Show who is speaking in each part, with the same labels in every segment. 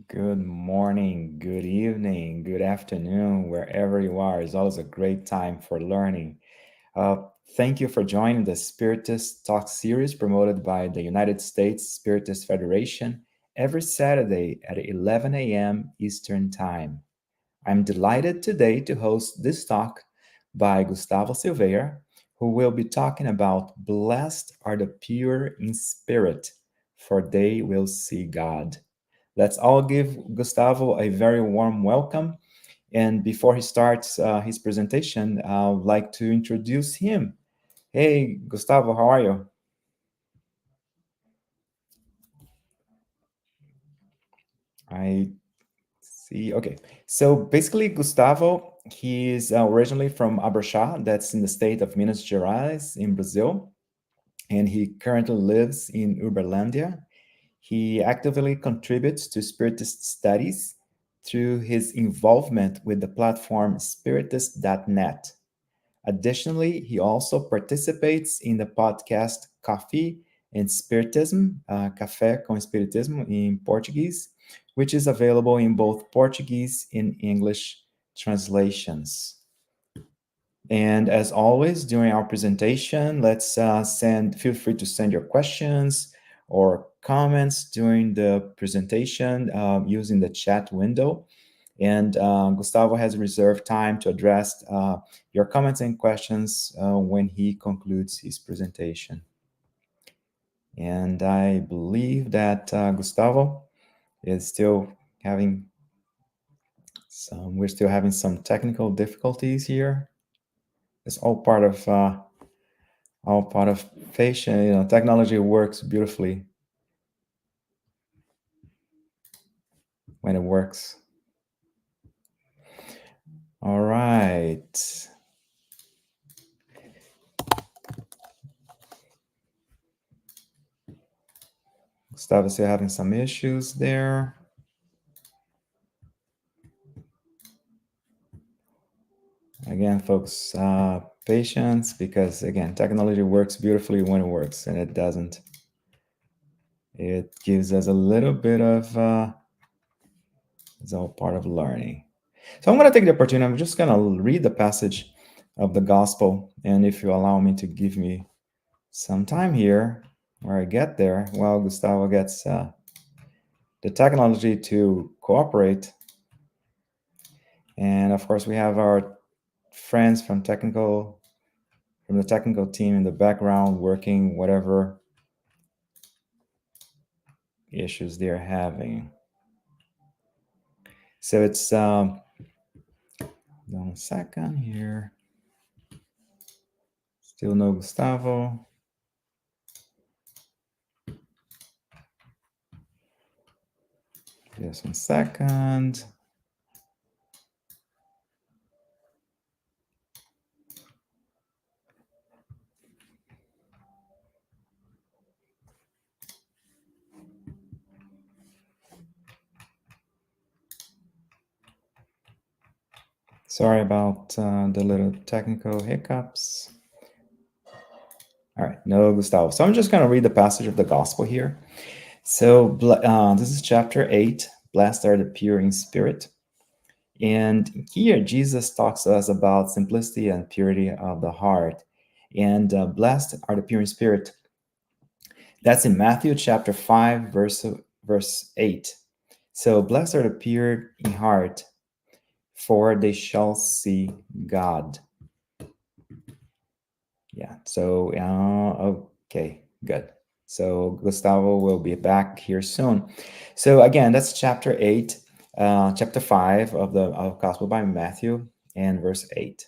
Speaker 1: Good morning, good evening, good afternoon, wherever you are. It's always a great time for learning. Uh, Thank you for joining the Spiritist Talk series promoted by the United States Spiritist Federation every Saturday at 11 a.m. Eastern Time. I'm delighted today to host this talk by Gustavo Silveira, who will be talking about Blessed are the pure in spirit, for they will see God. Let's all give Gustavo a very warm welcome. And before he starts his presentation, I would like to introduce him. Hey, Gustavo, how are you? I see. Okay. So basically, Gustavo, he is originally from Araxá, that's in the state of Minas Gerais in Brazil. And he currently lives in Uberlândia. He actively contributes to Spiritist studies through his involvement with the platform Spiritist.net. Additionally, he also participates in the podcast Café and Spiritism, Café com Espiritismo in Portuguese, which is available in both Portuguese and English translations. And as always, during our presentation, feel free to send your questions or comments during the presentation using the chat window. And Gustavo has reserved time to address your comments and questions when he concludes his presentation. And I believe that Gustavo is still having we're still having some technical difficulties here. It's all part of fashion. Technology works beautifully when it works. All right. Gustavo still having some issues there. Again, folks, patience, because again, technology works beautifully when it works, and it doesn't. It gives us a little bit of, it's all part of learning. So I'm going to take the opportunity, I'm just going to read the passage of the gospel. And if you allow me to give me some time here, where I get there, while Gustavo gets the technology to cooperate. And of course, we have our friends from the technical team in the background working whatever issues they're having. So it's hold on a second here. Still no Gustavo. Just 1 second. Sorry about the little technical hiccups. All right, no Gustavo. So I'm just going to read the passage of the gospel here. So this is chapter 8, Blessed are the pure in spirit. And here Jesus talks to us about simplicity and purity of the heart. And blessed are the pure in spirit. That's in Matthew chapter 5, verse 8. So blessed are the pure in heart, for they shall see God. Yeah, so, okay, good. So Gustavo will be back here soon. So again, that's chapter 8, chapter 5 of the Gospel by Matthew, and verse 8.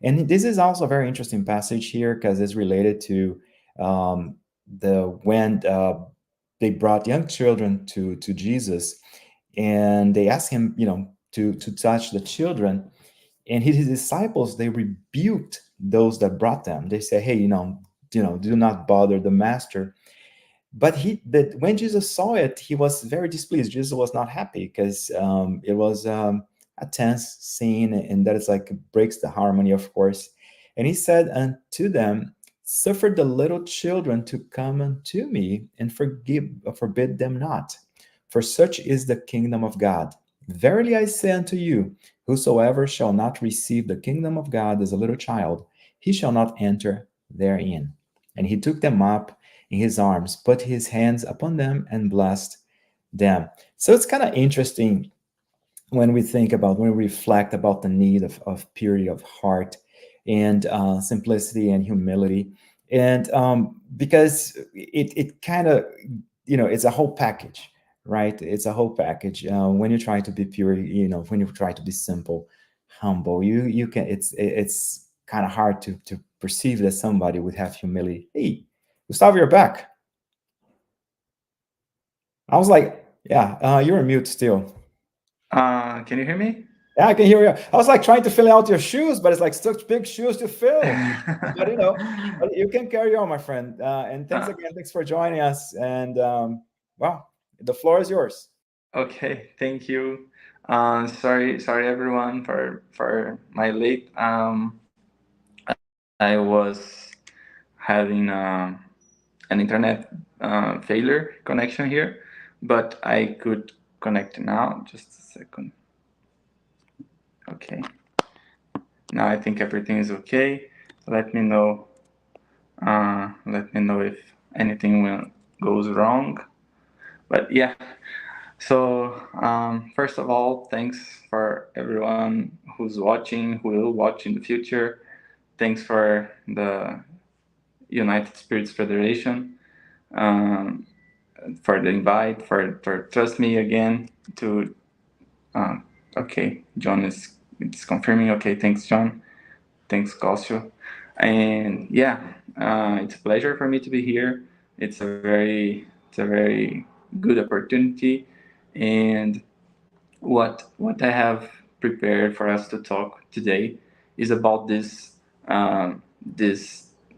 Speaker 1: And this is also a very interesting passage here because it's related to when they brought young children to Jesus, and they asked him, to touch the children, and his disciples, they rebuked those that brought them. They say, hey, do not bother the master. But when Jesus saw it, he was very displeased. Jesus was not happy because it was a tense scene, and that is like breaks the harmony, of course. And he said unto them, suffer the little children to come unto me, and forbid them not, for such is the kingdom of God. Verily I say unto you, whosoever shall not receive the kingdom of God as a little child, he shall not enter therein. And he took them up in his arms, put his hands upon them, and blessed them. So it's kind of interesting when we think about, when we reflect about the need of purity of heart and simplicity and humility. And because it kind of, it's a whole package, right? It's a whole package. When you try to be pure, when you try to be simple, humble, you can, it's kind of hard to perceive that somebody would have humility. Hey, Gustavo, you're back. I was like, yeah, you're on mute still.
Speaker 2: Can you hear me?
Speaker 1: Yeah, I can hear you. I was like trying to fill out your shoes, but it's like such big shoes to fill. But but you can carry on, my friend. And thanks
Speaker 2: Uh,
Speaker 1: again. Thanks for joining us. And well, the floor is yours.
Speaker 2: okay, thank you. Sorry everyone for my late. I was having an internet failure connection here, but I could connect now. Just a second. Okay, now I think everything is okay. Let me know. Let me know if anything goes wrong. But yeah, so, first of all, thanks for everyone who's watching, who will watch in the future. Thanks for the United Spirits Federation um, for the invite, for trust me again to. Okay, John is it's confirming. Okay, thanks, John. Thanks, Calcio. And yeah, it's a pleasure for me to be here. It's a very good opportunity, and what I have prepared for us to talk today is about this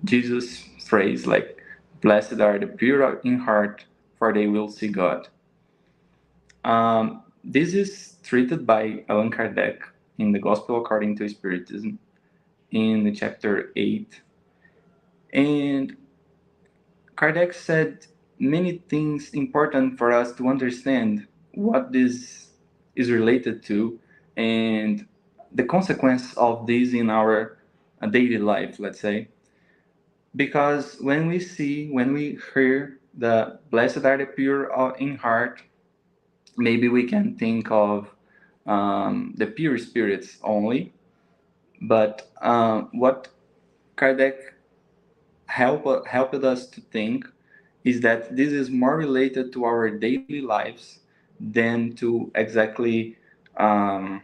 Speaker 2: Jesus phrase, like "Blessed are the pure in heart, for they will see God." This is treated by Allan Kardec in the Gospel according to Spiritism in the chapter 8, and Kardec said many things important for us to understand what this is related to and the consequence of this in our daily life, let's say. Because when we hear the blessed are the pure in heart, maybe we can think of the pure spirits only. But what Kardec helped us to think is that this is more related to our daily lives than to exactly a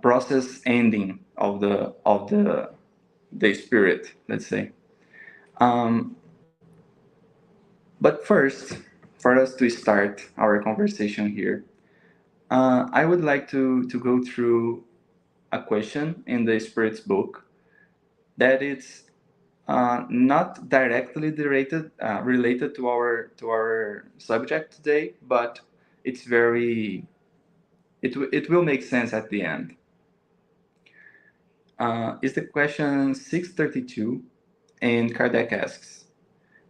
Speaker 2: process ending of the spirit, let's say. Um, but first, for us to start our conversation here, I would like to go through a question in the Spirit's book that it's not directly related to our subject today, but it's very it will make sense at the end. Is the question 632, and Kardec asks: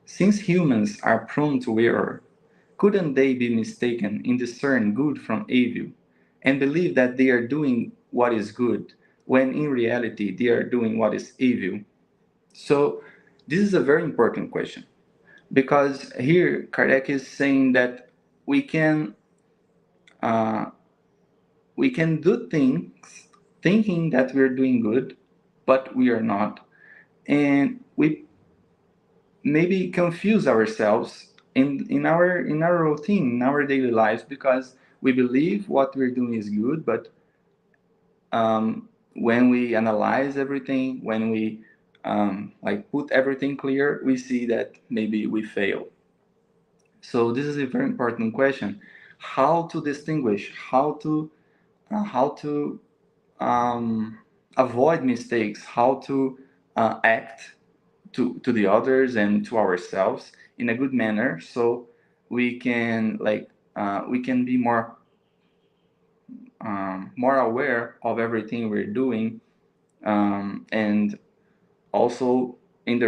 Speaker 2: Since humans are prone to error, couldn't they be mistaken in discern good from evil, and believe that they are doing what is good, when in reality they are doing what is evil? So this is a very important question, because here Kardec is saying that we can uh, we can do things thinking that we're doing good, but we are not, and we maybe confuse ourselves in our routine, in our daily lives, because we believe what we're doing is good, but when we analyze everything, when we like put everything clear, we see that maybe we fail. So this is a very important question: how to distinguish, how to avoid mistakes, how to act to the others and to ourselves in a good manner, so we can be more aware of everything we're doing, and also in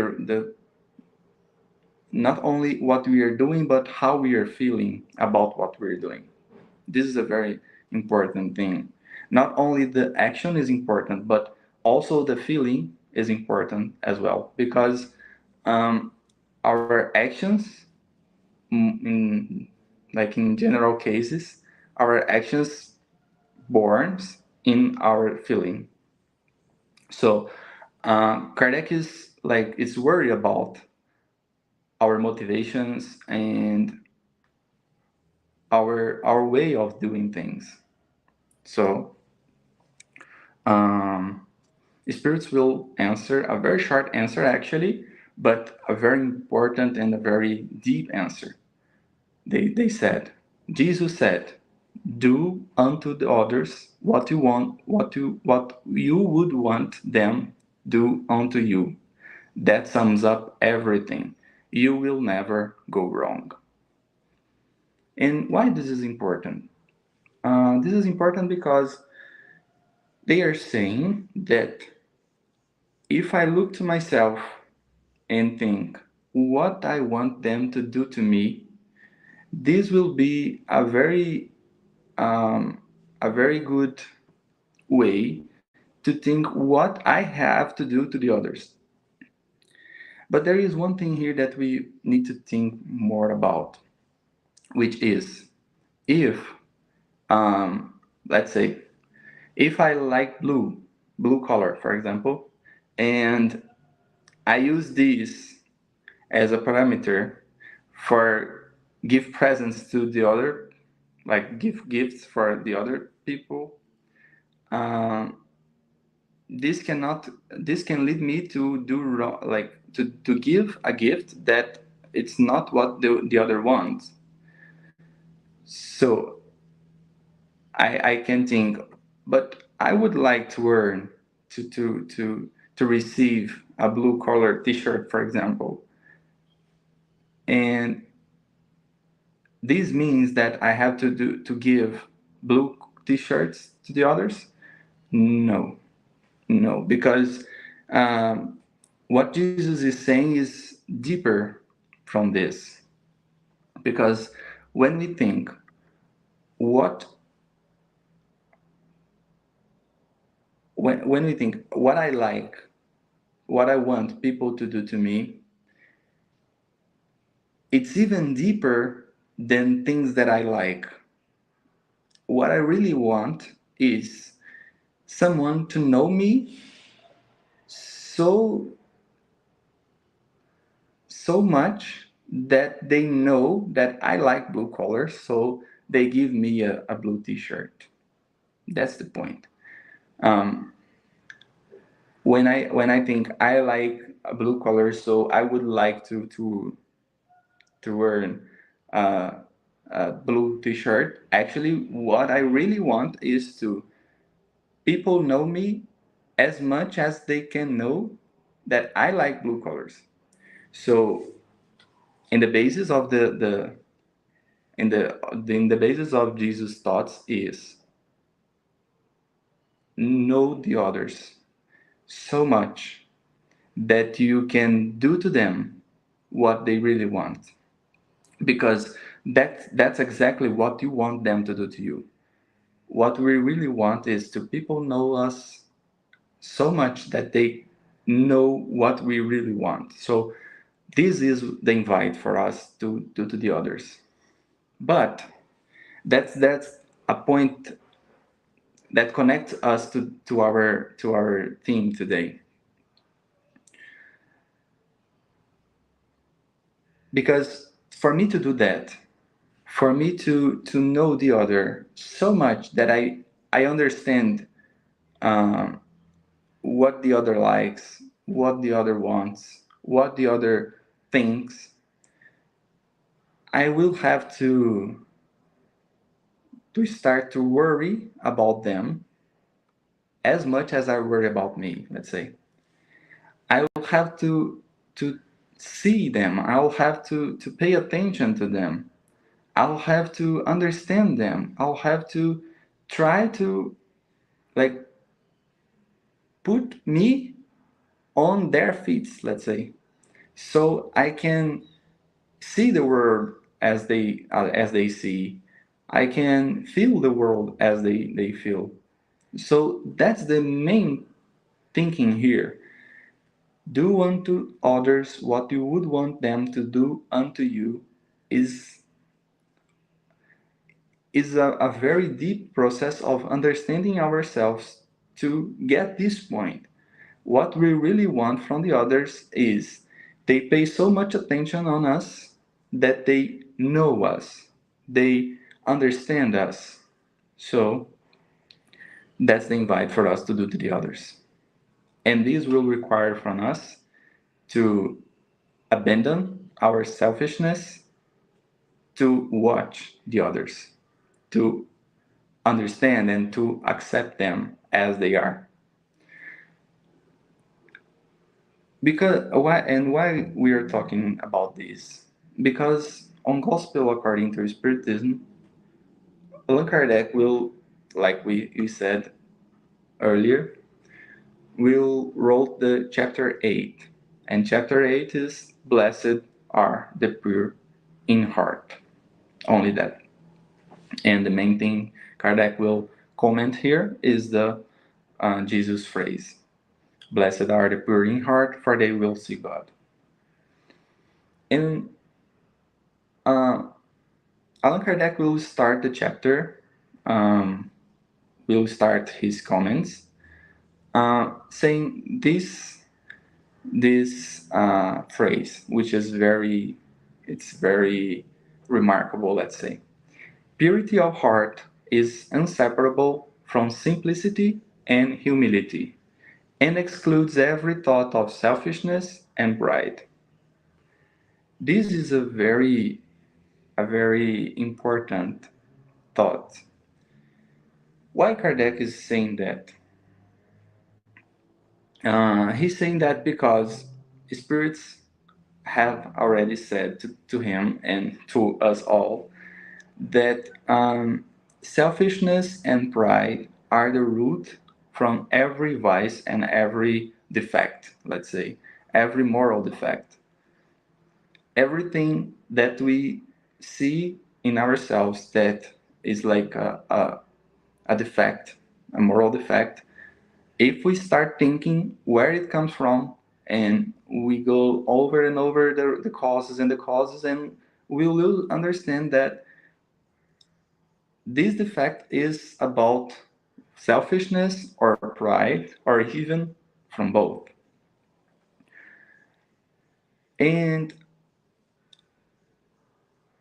Speaker 2: not only what we are doing, but how we are feeling about what we're doing. This is a very important thing. Not only the action is important, but also the feeling is important as well, because um, our actions, in like in general cases, our actions born in our feeling. So Kardec is worried about our motivations and our way of doing things. So um, spirits will answer a very short answer actually, but a very important and a very deep answer. They said, Jesus said, "Do unto the others what you want, what you would want them do unto you." That sums up everything. You will never go wrong. And why this is important? This is important because they are saying that if I look to myself and think what I want them to do to me, this will be um, a very good way to think what I have to do to the others. But there is one thing here that we need to think more about, which is if, let's say, if I like blue color, for example, and I use this as a parameter for give presents to the other, like give gifts for the other people, um, this can lead me to do wrong, like to give a gift that it's not what the other wants. So I can think, but I would like to earn to receive a blue collar t-shirt, for example. And this means that I have to give blue t-shirts to the others? No, no, because um, what Jesus is saying is deeper from this. Because when we think what when we think what I like, what I want people to do to me, it's even deeper than things that I like. What I really want is someone to know me so so much that they know that I like blue colors, so they give me a blue t-shirt. That's the point. Um, when I think I like a blue color, so I would like to wear a blue t-shirt. Actually, what I really want is to people know me as much as they can know that I like blue colors. So, in the basis of the basis of Jesus' thoughts is know the others so much that you can do to them what they really want, because that's exactly what you want them to do to you. What we really want is to people know us so much that they know what we really want. So this is the invite for us to do to the others. But that's a point that connects us to our theme today. Because for me to do that, for me to know the other so much that I understand um, what the other likes, what the other wants, what the other thinks, I will have to start to worry about them as much as I worry about me, let's say. I will have to see them. I'll have to pay attention to them. I'll have to understand them. I'll have to try to like put me on their feet, let's say, so I can see the world as they see. I can feel the world as they feel. So that's the main thinking here. Do unto others what you would want them to do unto you is a very deep process of understanding ourselves to get this point. What we really want from the others is they pay so much attention on us that they know us, they understand us. So that's the invite for us to do to the others. And this will require from us to abandon our selfishness, to watch the others, to understand and to accept them as they are. Why we are talking about this? Because on Gospel according to Spiritism, Allan Kardec will, like we said earlier, will wrote the chapter 8. And chapter 8 is Blessed are the pure in heart. Only that. And the main thing Kardec will comment here is the Jesus phrase. Blessed are the pure in heart, for they will see God. And Allan Kardec will start the chapter, will start his comments, saying this phrase, which is very remarkable. Let's say, purity of heart is inseparable from simplicity and humility, and excludes every thought of selfishness and pride. This is a very important thought. Why Kardec is saying that? He's saying that because spirits have already said to him and to us all that selfishness and pride are the root from every vice and every defect, let's say, every moral defect. Everything that we see in ourselves that is like a defect, a moral defect, if we start thinking where it comes from and we go over and over the causes and the causes, and we will understand that this defect is about selfishness or pride or even from both. And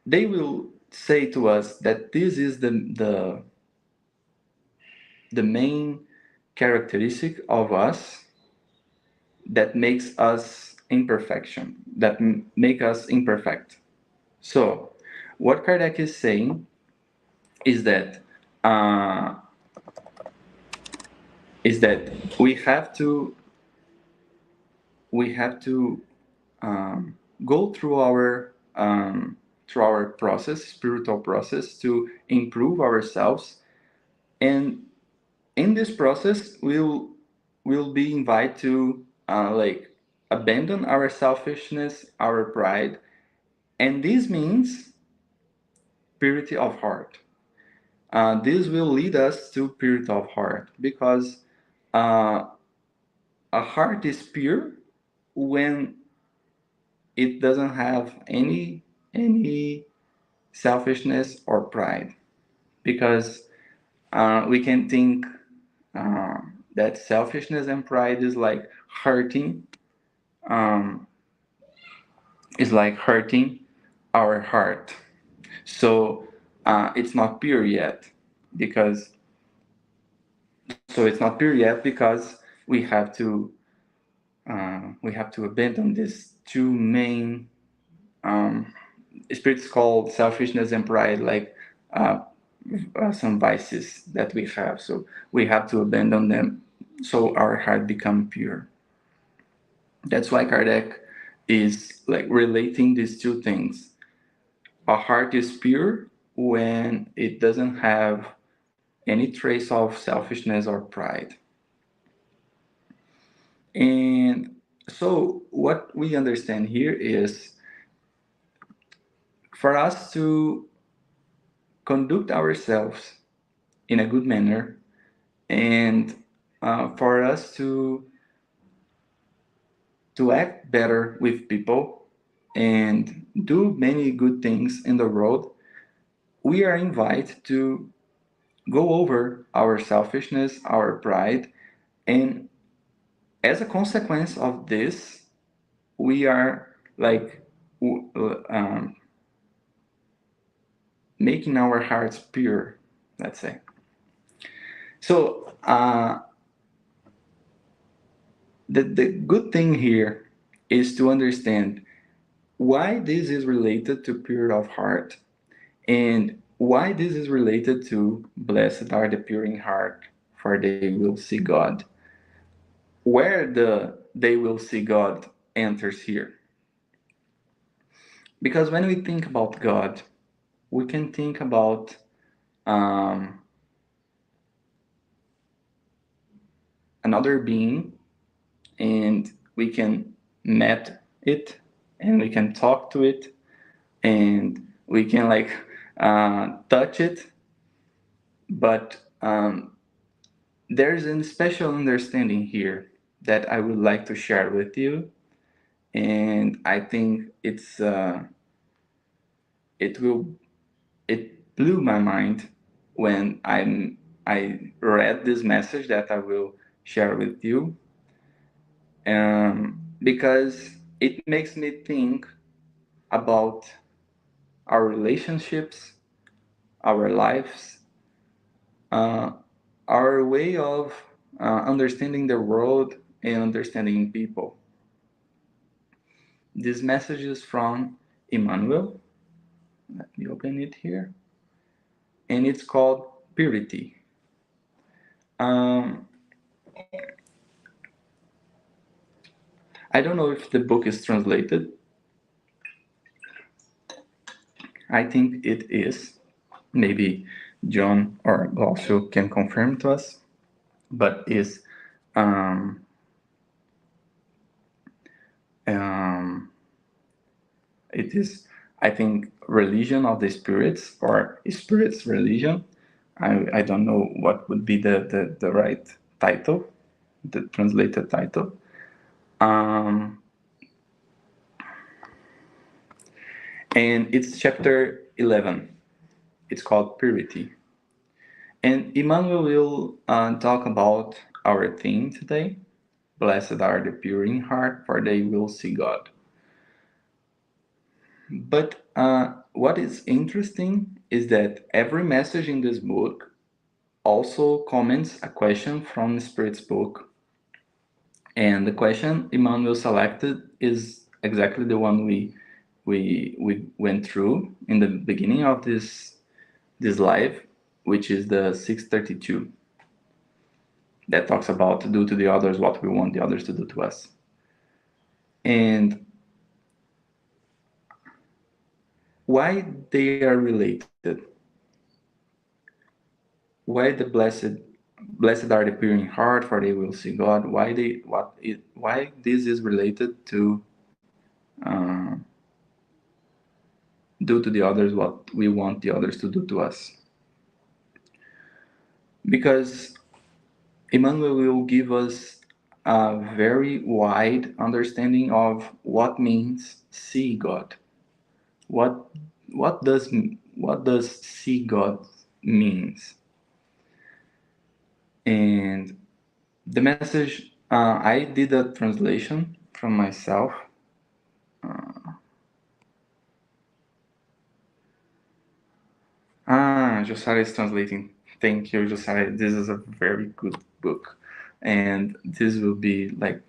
Speaker 2: they will say to us that this is the main characteristic of us that makes us imperfection, that make us imperfect. So, what Kardec is saying is that uh, we have to um, go through our process, spiritual process, to improve ourselves, and in this process, we'll be invited to like abandon our selfishness, our pride, and this means purity of heart. This will lead us to purity of heart because uh, a heart is pure when it doesn't have any selfishness or pride. Because we can think that selfishness and pride is like hurting, um, our heart. So it's not pure yet, because we have to abandon these two main spirits called selfishness and pride, like uh, some vices that we have. So we have to abandon them so our heart become pure. That's why Kardec is like relating these two things. A heart is pure when it doesn't have any trace of selfishness or pride. And so what we understand here is for us to conduct ourselves in a good manner, and for us to act better with people and do many good things in the world, we are invited to go over our selfishness, our pride, and as a consequence of this, we are like um, making our hearts pure, let's say. So the good thing here is to understand why this is related to pure of heart, and why this is related to blessed are the pure in heart, for they will see God. Where the they will see God enters here. Because when we think about God, we can think about um, another being, and we can met it, and we can talk to it, and we can like touch it, but there's a special understanding here that I would like to share with you, and I think it will it blew my mind when I read this message that I will share with you, because it makes me think about our relationships, our lives, uh, our way of understanding the world and understanding people. This message is from Emmanuel. Let me open it here. And it's called Purity. Um, I don't know if the book is translated. I think it is. Maybe John or Glaucio can confirm to us. But is um, um, it is, I think, Religion of the Spirits, or Spirits Religion. I don't know what would be the right title, the translated title. Um, and it's chapter 11. It's called Purity. And Emmanuel will talk about our theme today. Blessed are the pure in heart, for they will see God. But what is interesting is that every message in this book also comments a question from the Spirit's book. And the question Emmanuel selected is exactly the one we went through in the beginning of this live, which is the 632, that talks about do to the others what we want the others to do to us. And why they are related? Why the blessed are the pure in heart, for they will see God? Why this is related to uh, do to the others what we want the others to do to us? Because Emmanuel will give us a very wide understanding of what means see God. What what does what does see God means? And the message, I did a translation from myself. Josara is translating. Thank you, Josara. This is a very good book, and this will be like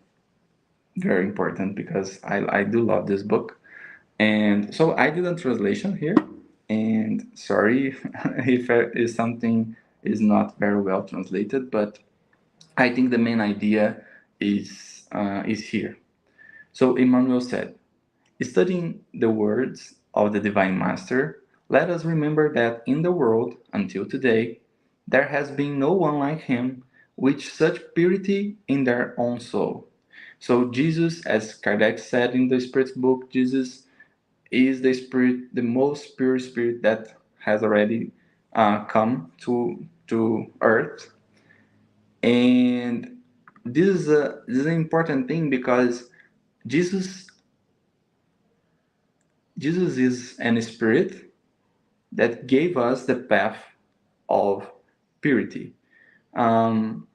Speaker 2: very important because I do love this book. And so I did a translation here, and sorry if something is not very well translated, but I think the main idea is here. So Emmanuel said, studying the words of the Divine Master, let us remember that in the world, until today, there has been no one like him with such purity in their own soul. So Jesus, as Kardec said in the Spirit's book, Jesus is the spirit, the most pure spirit that has already come to earth. And this is an important thing because Jesus Jesus is an spirit that gave us the path of purity, um,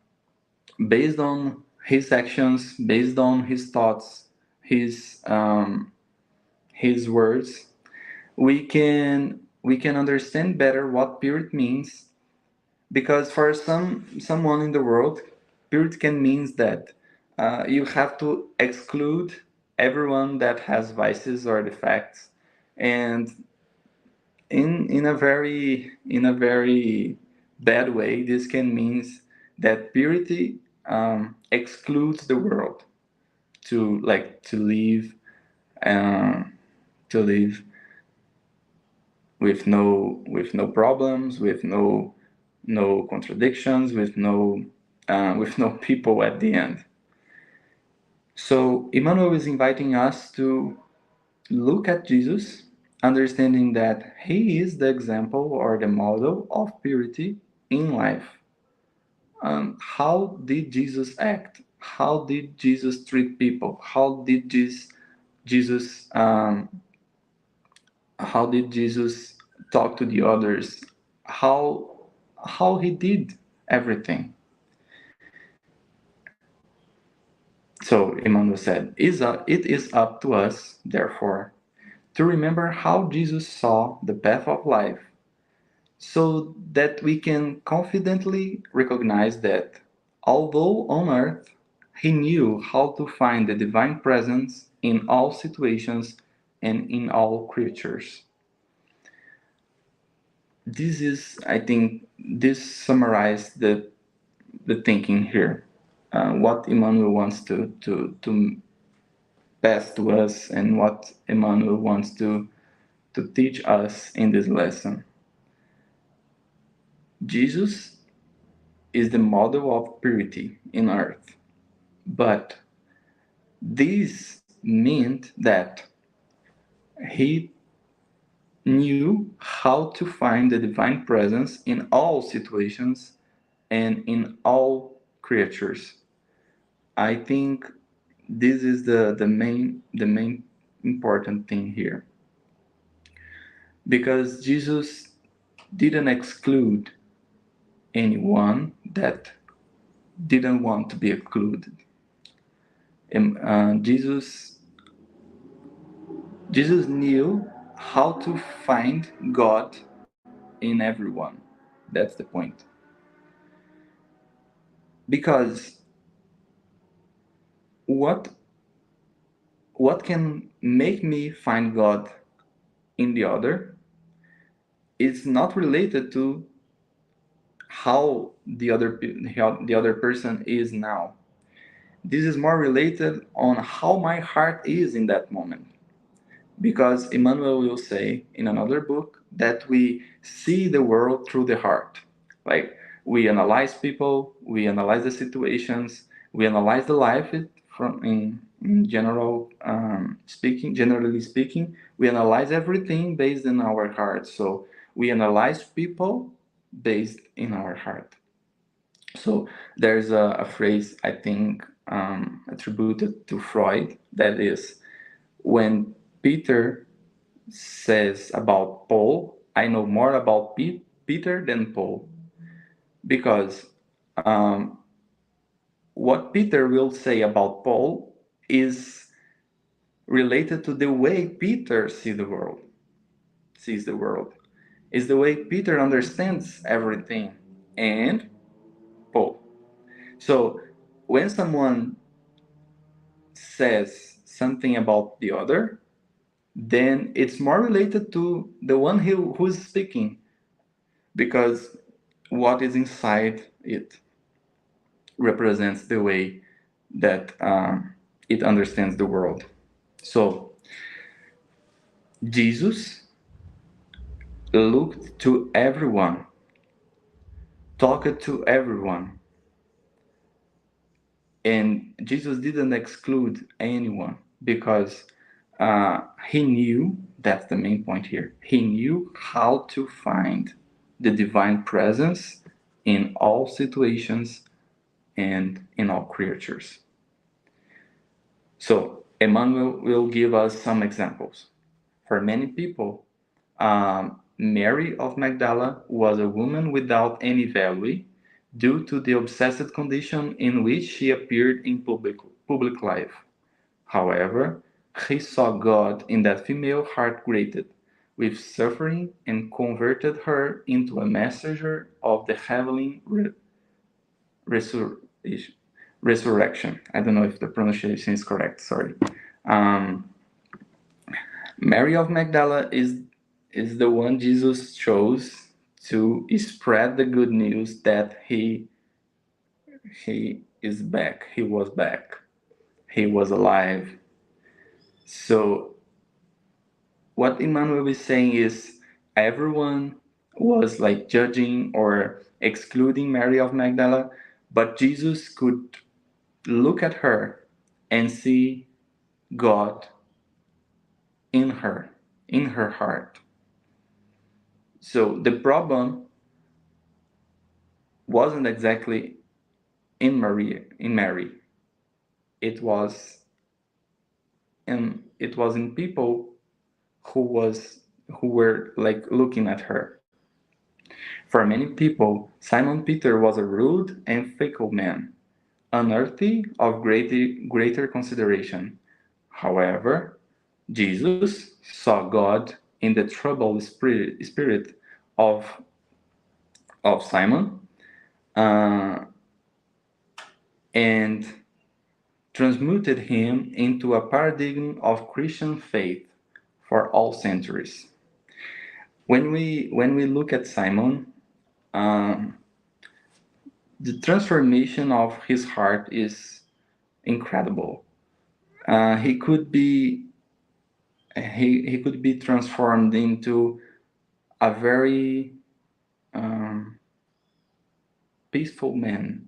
Speaker 2: based on his actions, based on his thoughts, his words. We can understand better what purity means, because for someone in the world, purity can means that you have to exclude everyone that has vices or defects, and in a very bad way, this can means that purity excludes the world to like uh, to live with no problems, with no contradictions, with no people at the end. So Emmanuel is inviting us to look at Jesus, understanding that he is the example or the model of purity in life. How did Jesus act? How did Jesus treat people? Jesus how did Jesus talk to the others? How he did everything? So Emmanuel said, "It is up to us, therefore, to remember how Jesus saw the path of life, so that we can confidently recognize that, although on earth, he knew how to find the divine presence in all situations and in all creatures." This is, I think, this summarized the thinking here. What Emmanuel wants to pass to us, and what Emmanuel wants to teach us in this lesson. Jesus is the model of purity in earth, but this meant that he knew how to find the divine presence in all situations and in all creatures. I think this is the main important thing here, because Jesus didn't exclude anyone that didn't want to be excluded. And, Jesus knew how to find God in everyone. That's the point. Because what what can make me find God in the other is not related to how the other person is now. This is more related on how my heart is in that moment. Because Emmanuel will say in another book that we see the world through the heart. Like, we analyze people, we analyze the situations, we analyze the life from in generally speaking, we analyze everything based in our heart. So we analyze people based in our heart. So there's a phrase, I think, attributed to Freud, that is, when Peter says about Paul, "I know more about Peter than Paul," because um, what Peter will say about Paul is related to the way Peter sees the world, is the way Peter understands everything, and Paul. So when someone says something about the other, then it's more related to the one who's speaking, because what is inside it represents the way that it understands the world. So Jesus looked to everyone, talked to everyone, and Jesus didn't exclude anyone, because he knew, that's the main point here, he knew how to find the divine presence in all situations and in all creatures. So Emmanuel will give us some examples. For many people, Mary of Magdala was a woman without any value due to the obsessed condition in which she appeared in public life. However, he saw God in that female heart grated with suffering and converted her into a messenger of the heavenly resurrection. Resurrection. I don't know if the pronunciation is correct. Sorry. Um, Mary of Magdala is the one Jesus chose to spread the good news that he is back. He was back. He was alive. So what Emmanuel is saying is everyone was like judging or excluding Mary of Magdala, but Jesus could look at her and see God in her heart. So the problem wasn't exactly in Mary. It was in people who were like looking at her. For many people, Simon Peter was a rude and fickle man, unworthy of greater consideration. However, Jesus saw God in the troubled spirit of Simon, uh, and transmuted him into a paradigm of Christian faith for all centuries. When we look at Simon, um, the transformation of his heart is incredible. He could be he could be transformed into a very um, peaceful man,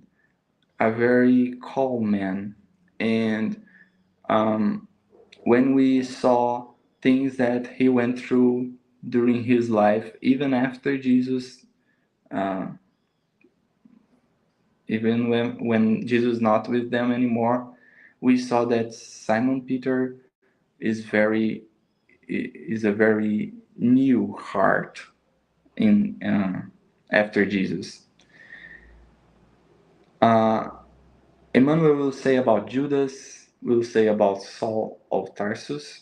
Speaker 2: a very calm man, and um, when we saw things that he went through during his life, even after Jesus, uh, even when Jesus not with them anymore, we saw that Simon Peter is a very new heart in after Jesus. Uh, Emmanuel will say about Judas, will say about Saul of Tarsus,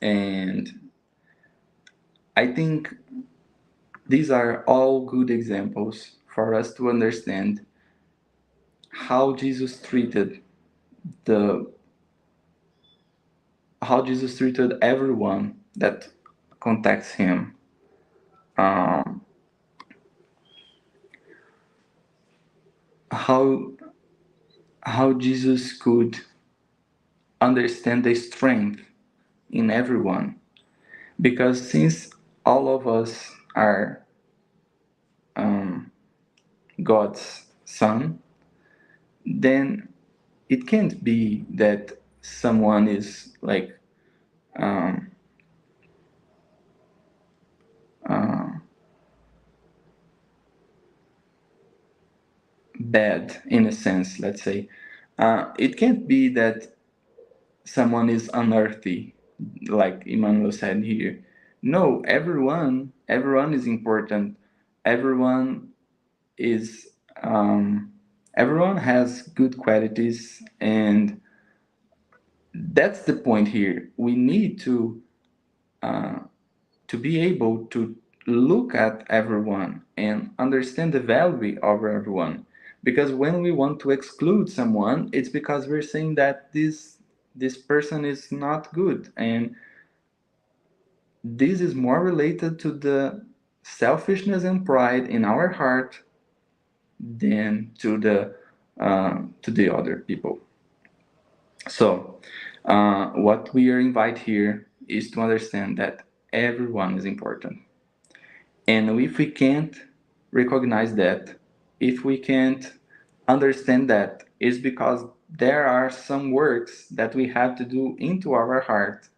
Speaker 2: and I think these are all good examples for us to understand how Jesus treated the how Jesus treated everyone that contacts him. Um, how Jesus could understand the strength in everyone, because since all of us are um, God's son, then it can't be that someone is like um, uh, bad in a sense, let's say. It can't be that someone is unearthly, like Emmanuel said here. No, everyone is important. Everyone is everyone has good qualities, and that's the point here. We need uh, to be able to look at everyone and understand the value of everyone. Because when we want to exclude someone, it's because we're saying that this person is not good, and this is more related to the selfishness and pride in our heart than to the other people. So, what we are invite here is to understand that everyone is important. And if we can't recognize that, if we can't understand that is because there are some works that we have to do into our heart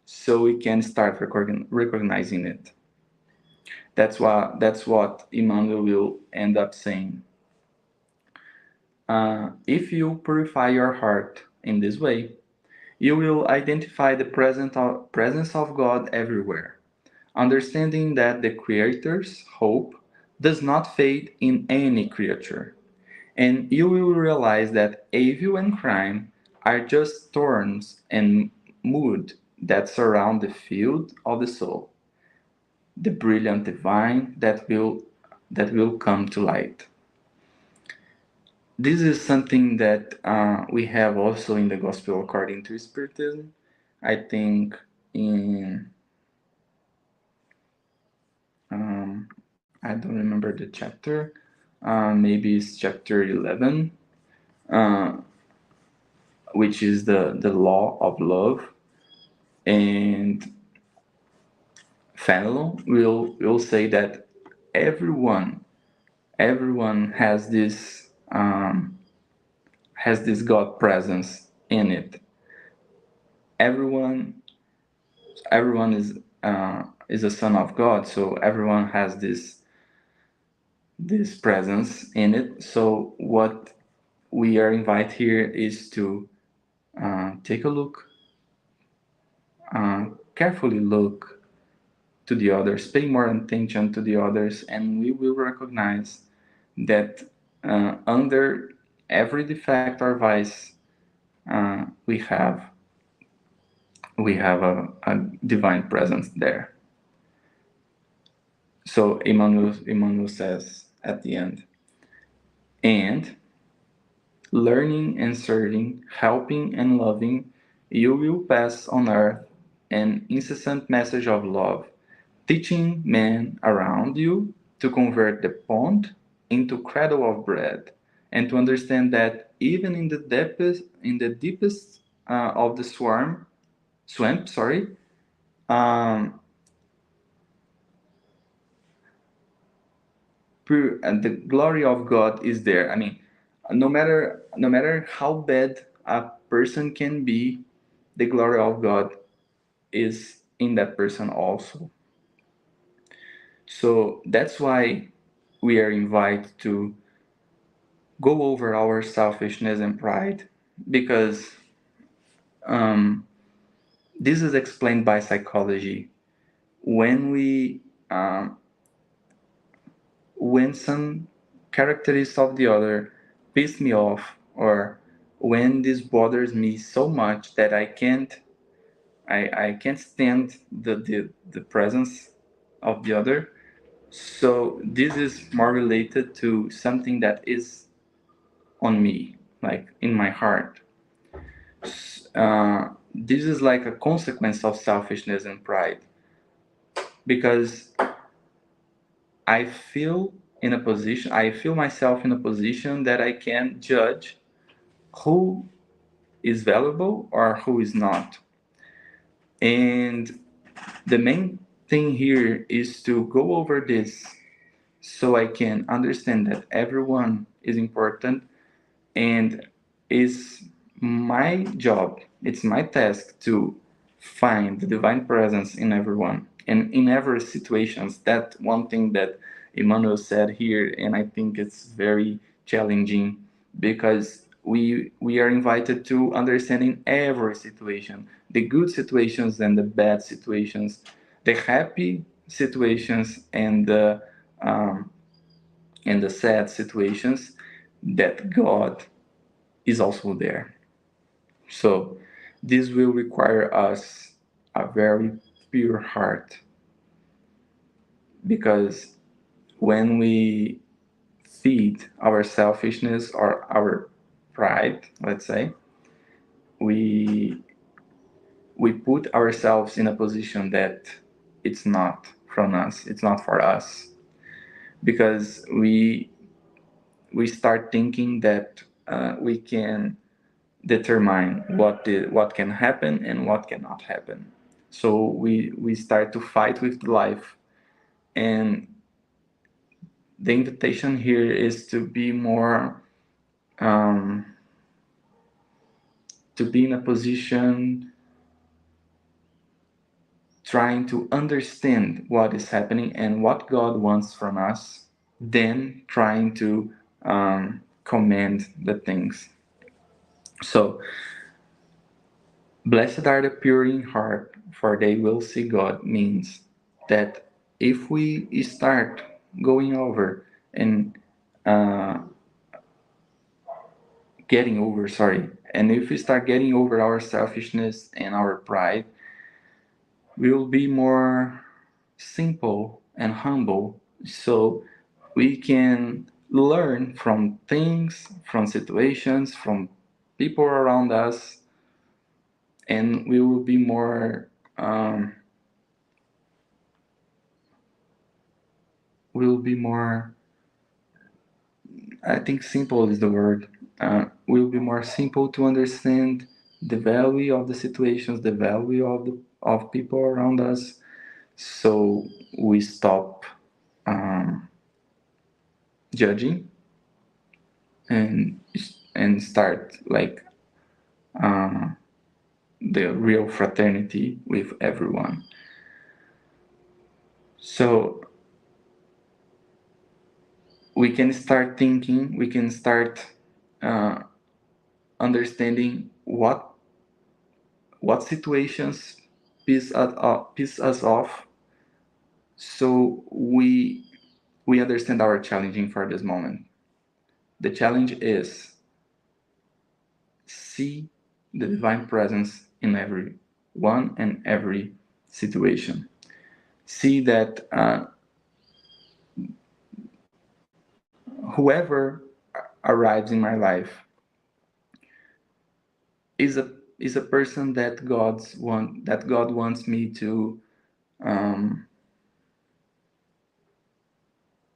Speaker 2: so we can start recognizing it. That's what Emmanuel will end up saying. If you purify your heart in this way, you will identify the presence of God everywhere, understanding that the Creator's hope does not fade in any creature. And you will realize that evil and crime are just thorns and mud that surround the field of the soul, the brilliant divine that will come to light. This is something that we have also in the Gospel according to Spiritism. I think in I don't remember the chapter. Maybe it's chapter 11, uh, which is the law of love. And Fenelon will say that everyone has this God presence in it. Everyone everyone is a son of God, so everyone has this presence in it. So what we are invited here is to take a look, carefully look to the others, pay more attention to the others, and we will recognize that under every defect or vice, we have a divine presence there. So Emmanuel says at the end, and learning and serving, helping and loving, you will pass on earth an incessant message of love, teaching men around you to convert the pond into cradle of bread, and to understand that even in the deepest of the swamp, um, and the glory of God is there. I mean, no matter how bad a person can be, the glory of God is in that person also. So that's why we are invited to go over our selfishness and pride, because um, this is explained by psychology. When we when some characteristics of the other piss me off, or when this bothers me so much that I can't stand the presence of the other. So this is more related to something that is on me, like in my heart. This is like a consequence of selfishness and pride, because I feel myself in a position that I can judge who is valuable or who is not. And the main thing here is to go over this so I can understand that everyone is important, and it's my job, it's my task to find the divine presence in everyone and in every situations. That one thing that Emmanuel said here, and I think it's very challenging, because we are invited to understanding every situation, the good situations and the bad situations, the happy situations um, and the sad situations, that God is also there. So this will require us a very pure heart, because when we feed our selfishness or our pride, let's say, we we put ourselves in a position that it's not from us, it's not for us, because we start thinking that we can determine what can happen and what cannot happen. So we start to fight with life, and the invitation here is to be more um, to be in a position trying to understand what is happening and what God wants from us, then trying to command the things. So, blessed are the pure in heart, for they will see God means that if we start going over and uh, getting over, sorry, and if we start getting over our selfishness and our pride, we will be more simple and humble, so we can learn from things, from situations, from people around us, and we will be more um, will be more, I think simple is the word, will be more simple to understand the value of the situations, the value of people around us, so we stop um, judging and start like uh, the real fraternity with everyone. So we can start thinking, we can start uh, understanding what situations piss us off, so we understand our challenging for this moment. The challenge is see the divine presence in every one and every situation. See that whoever arrives in my life is a person that God wants me um,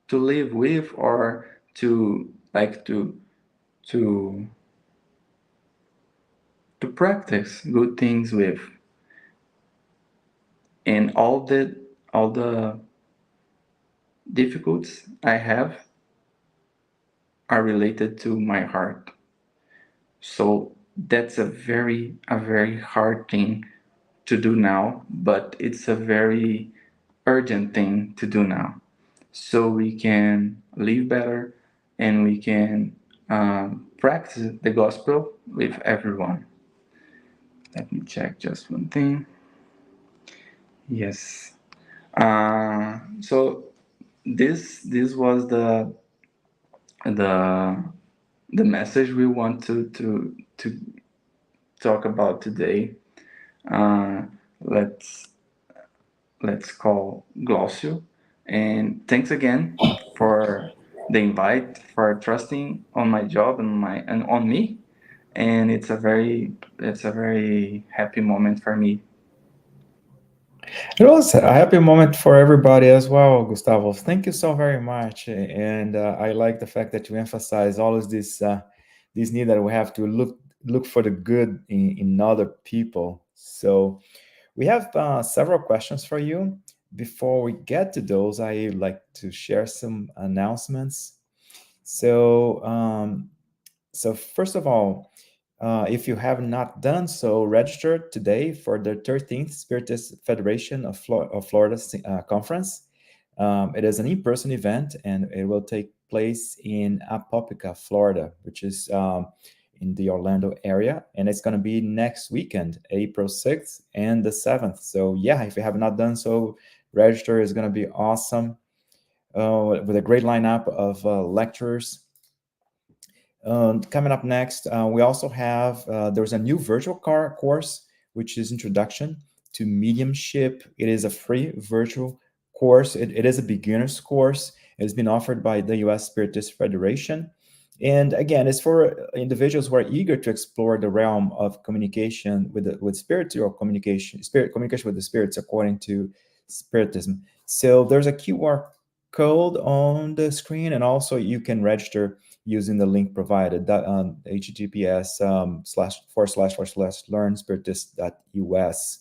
Speaker 2: to live with, or to like to to practice good things with, and all the difficulties I have are related to my heart. So that's a very hard thing to do now, but it's a very urgent thing to do now, so we can live better and we can practice the gospel with everyone. Let me check just one thing. Yes. So this was the the message we want to talk about today. Uh, let's let's call Glossio. And thanks again for the invite, for trusting on my job and on me. And it's a very happy moment for me.
Speaker 1: It was a happy moment for everybody as well, Gustavo. Thank you so very much. And I like the fact that you emphasize all of this need that we have to look for the good in other people. So we have several questions for you. Before we get to those, I like to share some announcements. So, so first of all, if you have not done so, register today for the 13th Spiritist Federation of Florida Conference. It is an in-person event, and it will take place in Apopka, Florida, which is in the Orlando area, and it's going to be next weekend, April 6th and the 7th. So yeah, if you have not done so, register. Is going to be awesome, with a great lineup of lecturers. Coming up next, we also have there's a new virtual course, which is Introduction to Mediumship. It is a free virtual course. It is a beginner's course. It's been offered by the U.S. Spiritist Federation. And again, it's for individuals who are eager to explore the realm of communication with spiritual communication with the spirits according to Spiritism. So there's a QR code on the screen, and also you can register using the link provided, that https //learnspiritist.us.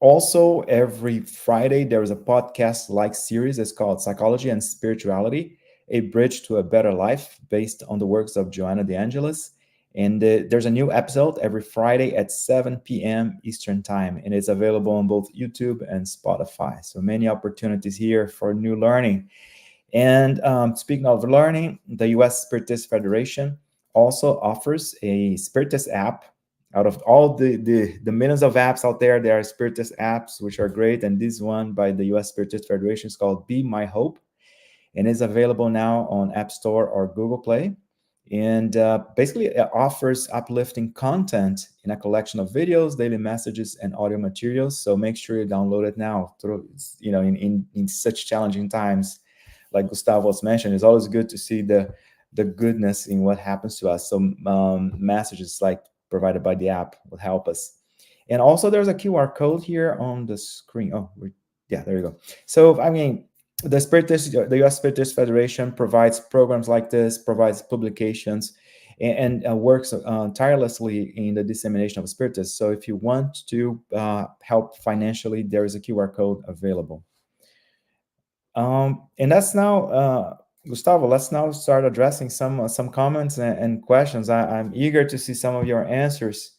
Speaker 1: Also, every Friday there is a podcast like series. It's called Psychology and Spirituality. A Bridge to a Better Life, based on the works of Joanna de Angelis. And there's a new episode every Friday at 7 p.m. Eastern Time, and it's available on both YouTube and Spotify. So many opportunities here for new learning. And speaking of learning, the US Spiritist Federation also offers a Spiritist app. Out of all the millions of apps out there, there are Spiritist apps, which are great. And this one by the US Spiritist Federation is called Be My Hope, and is available now on App Store or Google Play. And basically, it offers uplifting content in a collection of videos, daily messages, and audio materials. So make sure you download it now. In such challenging times, like Gustavo was mentioned, it's always good to see the goodness in what happens to us. So messages like provided by the app will help us. And also, there's a QR code here on the screen. Oh, yeah, there you go. So I mean, the U.S. Spiritist Federation provides programs like this, provides publications, and works tirelessly in the dissemination of Spiritists. So if you want to help financially, there is a QR code available. And that's now, Gustavo. Let's now start addressing some comments and questions. I'm eager to see some of your answers.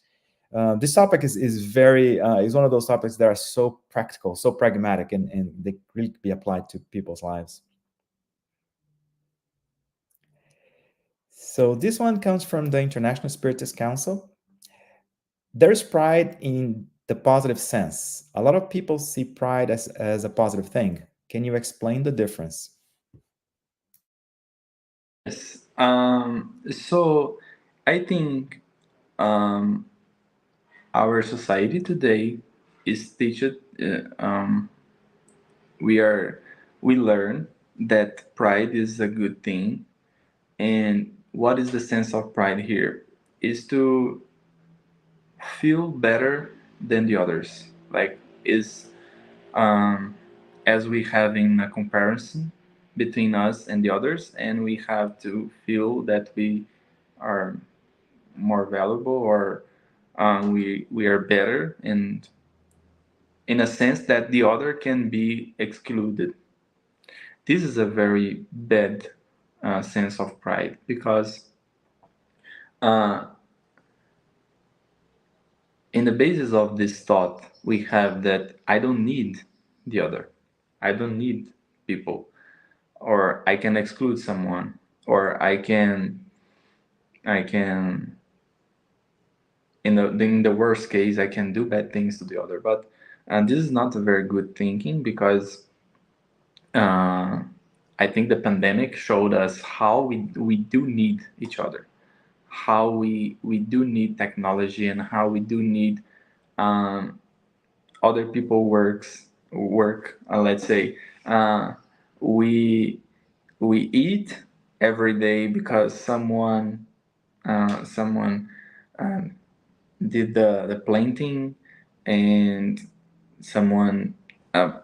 Speaker 1: This topic is very is one of those topics that are so practical, so pragmatic, and they really be applied to people's lives. So this one comes from the International Spiritist Council. There's pride in the positive sense. A lot of people see pride as a positive thing. Can you explain the difference?
Speaker 2: Yes. So I think our society today is teached. We learn that pride is a good thing, and what is the sense of pride here? Is to feel better than the others. Like is as we having a comparison between us and the others, and we have to feel that we are more valuable, or we are better, and in a sense that the other can be excluded. This is a very bad sense of pride, because uh, in the basis of this thought, we have that I don't need the other, I don't need people, or I can exclude someone, or I can in the worst case I can do bad things to the other. But this is not a very good thinking, because uh, I think the pandemic showed us how we do need each other, how we do need technology, and how we do need um, other people work. Let's say we we eat every day because someone um, did the planting, and someone uh,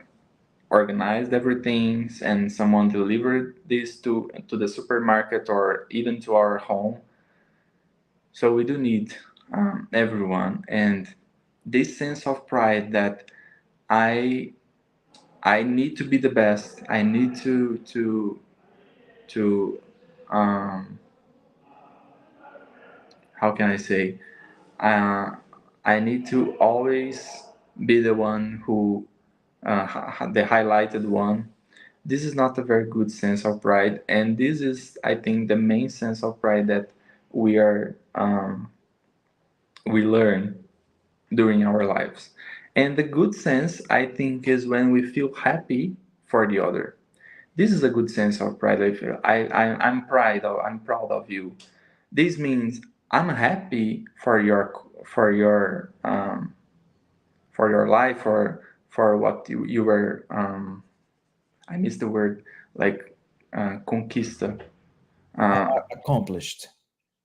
Speaker 2: organized everything, and someone delivered this to the supermarket or even to our home. So we do need everyone, and this sense of pride that I I need to be the best. I need to um, how can I say? Uh, I need to always be the one who the highlighted one. This is not a very good sense of pride, and this is, I think, the main sense of pride that we learn during our lives. And the good sense, I think, is when we feel happy for the other. This is a good sense of pride. I feel I'm proud of you. This means I'm happy for your life, for what you were. I missed the word, like conquista. Uh,
Speaker 1: Accomplished.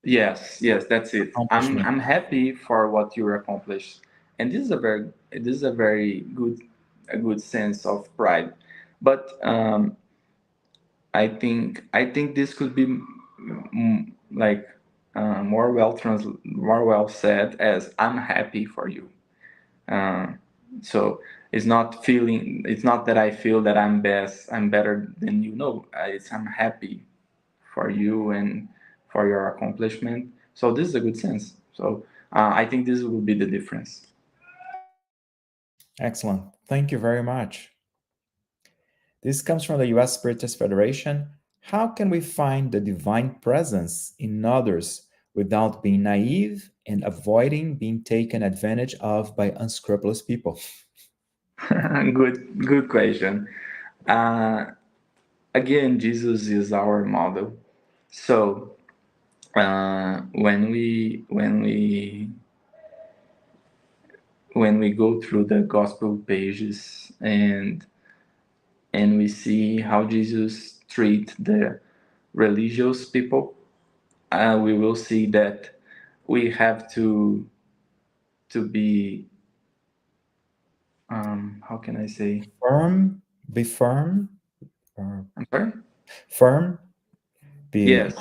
Speaker 2: yes, that's it.
Speaker 1: Accomplishment.
Speaker 2: I'm happy for what you accomplished, and this is a very good sense of pride. But I think this could be like more well said as I'm happy for you. Uh, so it's not that I feel that I'm better than you. No, it's I'm happy for you and for your accomplishment. So this is a good sense. So I think this will be the difference.
Speaker 1: Excellent. Thank you very much. This comes from the US Spiritist Federation. How can we find the divine presence in others without being naive and avoiding being taken advantage of by unscrupulous people?
Speaker 2: Good question. Uh, Again, Jesus is our model. So when we go through the gospel pages and we see how Jesus treat the religious people, we will see that we have to be how can I say?
Speaker 1: Firm, be firm, or
Speaker 2: I'm sorry.
Speaker 1: firm, be
Speaker 2: Yes,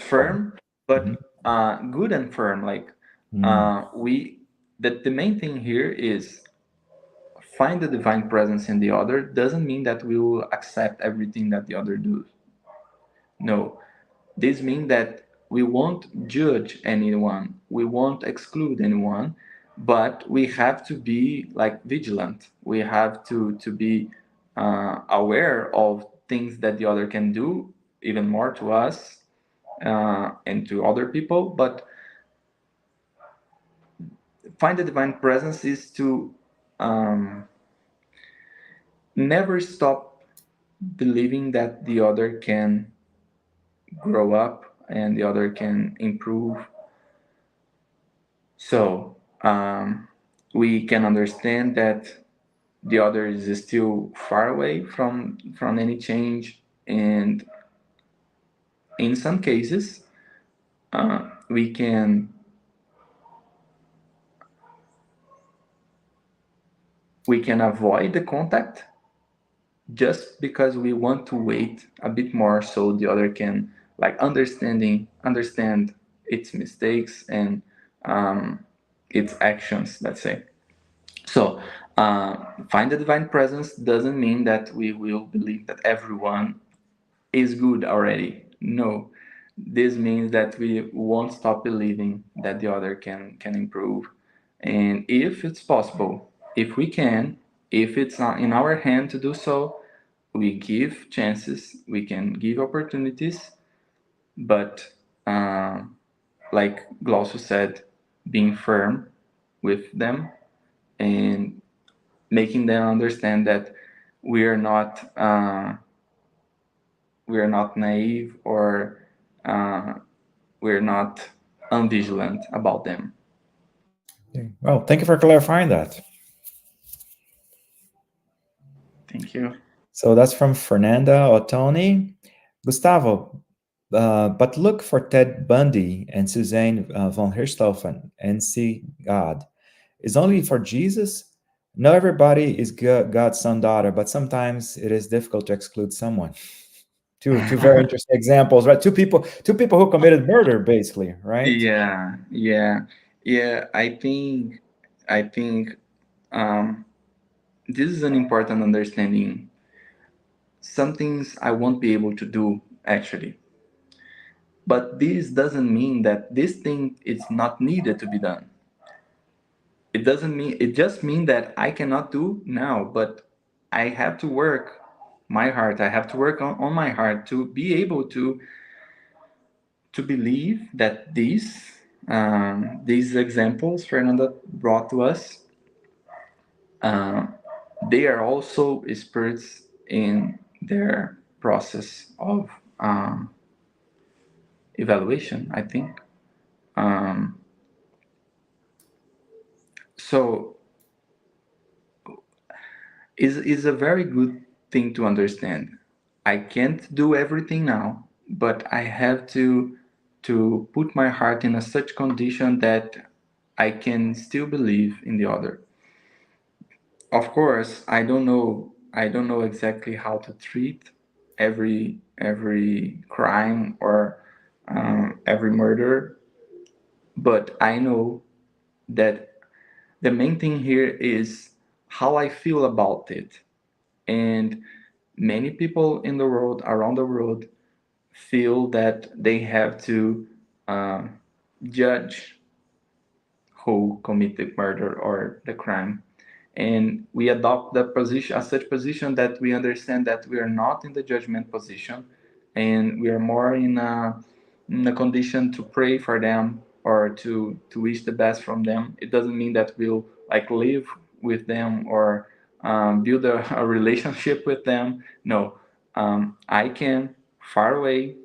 Speaker 1: firm.
Speaker 2: firm, but
Speaker 1: Mhm.
Speaker 2: good and firm. Like
Speaker 1: Mm.
Speaker 2: we that the main thing here is find the divine presence in the other doesn't mean that we will accept everything that the other does. No, this means that we won't judge anyone, we won't exclude anyone, but we have to be like vigilant. We have to be aware of things that the other can do, even more to us and to other people. But find the divine presence is to um, never stop believing that the other can grow up and the other can improve. So we can understand that the other is still far away from any change, and in some cases, we can avoid the contact just because we want to wait a bit more so the other can like understand its mistakes and its actions, let's say. So find the divine presence doesn't mean that we will believe that everyone is good already. No, this means that we won't stop believing that the other can improve, and if it's possible, if we can, if it's not in our hand to do so, we give chances, we can give opportunities, but like Glaucio said, being firm with them and making them understand that we are not naive or uh, we're not unvigilant about them.
Speaker 1: Well, thank you for clarifying that.
Speaker 2: Thank you.
Speaker 1: So that's from Fernanda Ottoni. Gustavo, but look for Ted Bundy and Suzanne von Richthofen and see God. Is only for Jesus? No, everybody is God's son, daughter, but sometimes it is difficult to exclude someone. Two very interesting examples, right? Two people who committed murder, basically, right?
Speaker 2: Yeah, yeah, yeah. I think um, this is an important understanding. Some things I won't be able to do actually, but this doesn't mean that this thing is not needed to be done. It doesn't mean it just means that I cannot do now, but I have to work my heart. I have to work on my heart to be able to believe that these examples Fernanda brought to us, uh, they are also spirits in their process of evaluation, I think. Um, so is a very good thing to understand. I can't do everything now, but I have to put my heart in a such condition that I can still believe in the other. Of course, I don't know exactly how to treat every crime or every murder, but I know that the main thing here is how I feel about it. And many people in the world, around the world, feel that they have to judge who committed murder or the crime. And we adopt the position, as such position, that we understand that we are not in the judgment position, and we are more in a condition to pray for them or to wish the best from them. It doesn't mean that we'll like live with them or build a relationship with them. No, I can far away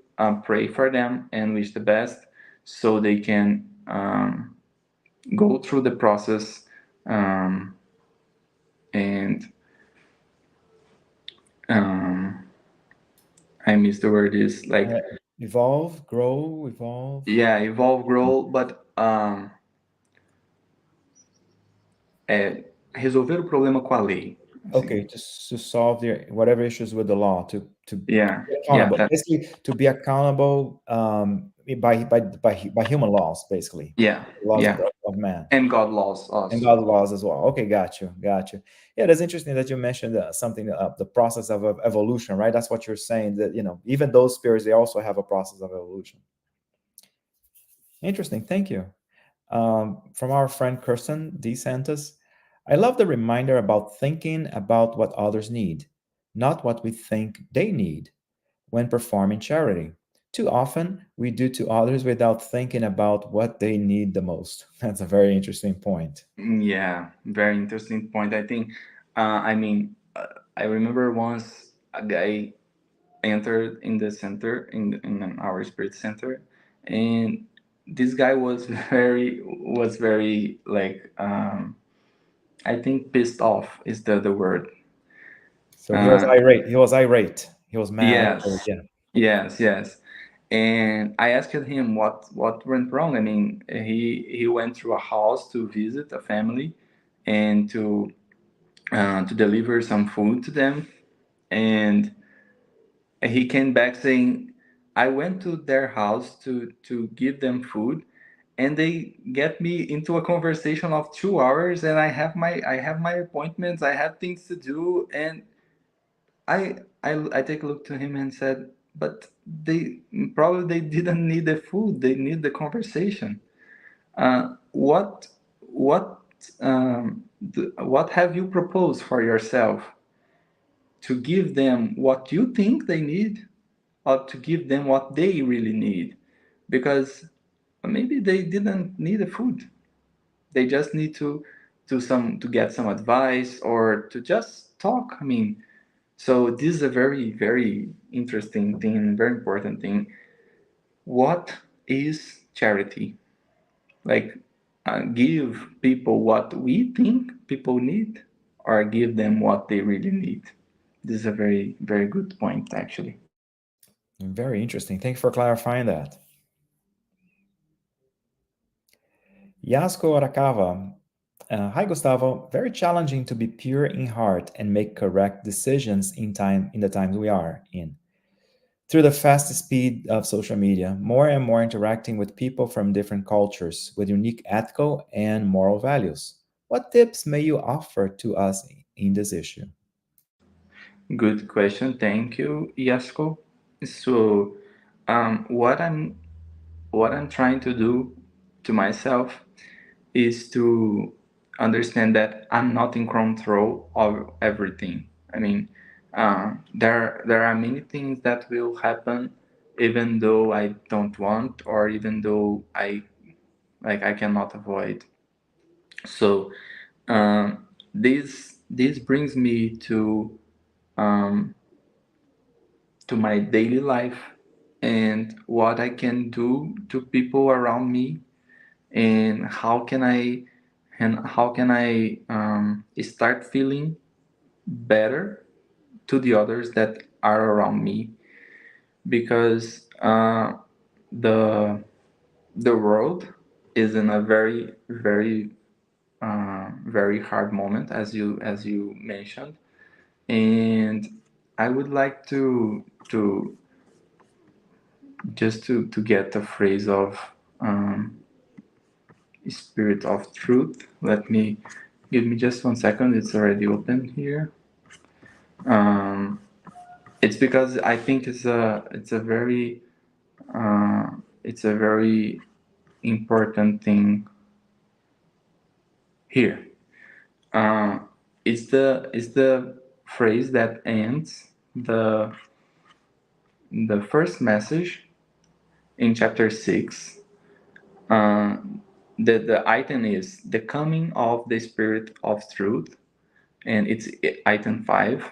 Speaker 2: pray for them and wish the best, so they can go through the process, and um, I miss the word, is like,
Speaker 1: Evolve, grow, evolve.
Speaker 2: yeah, evolve, grow, but resolver o problema com a lei,
Speaker 1: Okay,
Speaker 2: assim.
Speaker 1: just to solve the whatever issues with the law, to
Speaker 2: Yeah,
Speaker 1: be
Speaker 2: yeah,
Speaker 1: accountable. Basically, to be accountable by human laws, basically,
Speaker 2: yeah,
Speaker 1: laws
Speaker 2: yeah.
Speaker 1: of man.
Speaker 2: And God loves
Speaker 1: And
Speaker 2: us.
Speaker 1: God laws as well. Okay, got you, got you. Yeah, that's interesting that you mentioned something, the process of evolution, right? That's what you're saying, that, even those spirits, they also have a process of evolution. Interesting, thank you. From our friend Kirsten D. Santos, I love the reminder about thinking about what others need, not what we think they need when performing charity. Too often, we do to others without thinking about what they need the most. That's a very interesting point.
Speaker 2: Yeah, very interesting point. I think, I mean, I remember once a guy entered in the center, in our spirit center, and this guy was very like, I think pissed off is the word.
Speaker 1: So he was
Speaker 2: Uh,
Speaker 1: irate. He was irate. He was mad. Okay,
Speaker 2: yes,
Speaker 1: yeah.
Speaker 2: yes. And I asked him what went wrong. I mean, he went through a house to visit a family and to deliver some food to them, and he came back saying, I went to their house to give them food, and they get me into a conversation of 2 hours, and I have my appointments, I have things to do. And I take a look to him and said, but they didn't need the food, they need the conversation. What have you proposed for yourself to give them what you think they need, or to give them what they really need? Because maybe they didn't need the food, they just need to get some advice or to just talk. I mean, so this is a very, very interesting thing, very important thing. What is charity? Like, give people what we think people need, or give them what they really need? This is a very, very good point, actually.
Speaker 1: Very interesting. Thank you for clarifying that. Yasko Arakawa. Hi, Gustavo. Very challenging to be pure in heart and make correct decisions in the times we are in. Through the fast speed of social media, more and more interacting with people from different cultures with unique ethical and moral values. What tips may you offer to us in this issue?
Speaker 2: Good question. Thank you, Yasko. So, what I'm trying to do to myself is to understand that I'm not in control of everything. I mean, there are many things that will happen even though I don't want, or even though I cannot avoid. So, this brings me um, to my daily life and what I can do to people around me, and how can I start feeling better to the others that are around me. Because the the world is in a very, very, very hard moment, as you mentioned. And I would like to just to get the phrase of um, spirit of truth. Give me just 1 second. It's already open here. Um, It's because I think it's a very it's a very important thing here. Uh, is the phrase that ends the first message in chapter 6. Uh, the item is the coming of the Spirit of Truth, and it's item 5,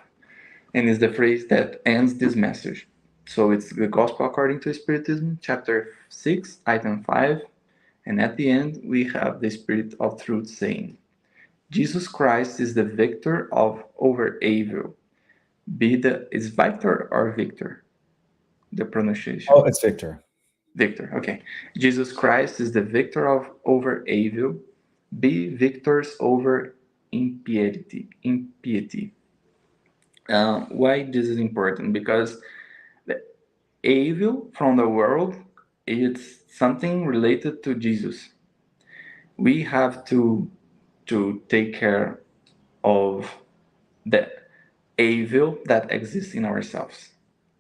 Speaker 2: and is the phrase that ends this message. So it's the Gospel according to Spiritism, chapter 6, item 5, and at the end we have the Spirit of Truth saying, Jesus Christ is the victor of over evil. Is Victor or Victor? The
Speaker 1: Oh,
Speaker 2: pronunciation.
Speaker 1: it's Victor.
Speaker 2: Victor, okay. Jesus Christ is the victor of over evil. Be victors over impiety. Impiety. Why this is important? Because the evil from the world is something related to Jesus. We have to take care of the evil that exists in ourselves.